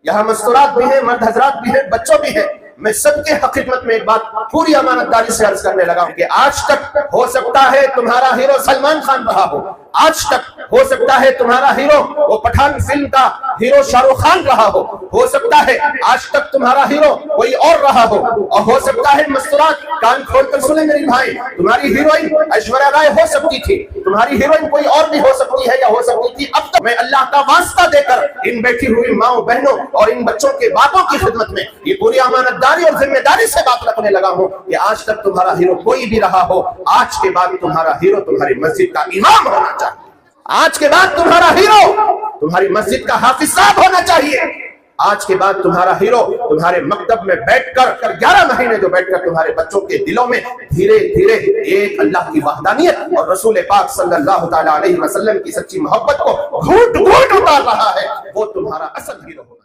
यहाँ मस्तूरात भी हैं, मर्द हजरात भी हैं, बच्चों भी हैं। मैं सबके खिदमत में एक बात पूरी अमानतदारी से अर्ज करने लगा हूं कि आज तक हो सकता है तुम्हारा हीरो सलमान खान रहा हो, आज तक हो सकता है तुम्हारा हीरो वो पठान फिल्म का हीरो शाहरुख खान रहा हो सकता है आज तक तुम्हारा हीरो कोई और रहा और हो सकता है मस्तूरात, कान खोलकर सुने मेरे भाई, तुम्हारी हीरोइन ऐश्वर्या राय हो सकती थी, तुम्हारी हीरोइन कोई और भी हो सकती है या हो सकती थी। अब तक मैं अल्लाह का वास्ता देकर इन बैठी हुई माओ बहनों और इन बच्चों के बापों की खिदमत में ये पूरी अमानतदारी और जिम्मेदारी से बात रखने लगा हूं कि आज तक तुम्हारा हीरो कोई भी रहा हो, आज के बाद तुम्हारा हीरो तुम्हारी मस्जिद का इमाम होना चाहिए, आज के बाद तुम्हारा हीरो तुम्हारी मस्जिद का हाफिज साहब होना चाहिए, आज के बाद तुम्हारा हीरो तुम्हारे मकतब में बैठकर 11 महीने जो बैठकर तुम्हारे बच्चों के दिलों में धीरे धीरे एक अल्लाह की वहदानियत और रसूल पाक सल्लल्लाहु तआला अलैहि वसल्लम की सच्ची मोहब्बत को घूंट घूंट उतार रहा है, वो तुम्हारा असल हीरो।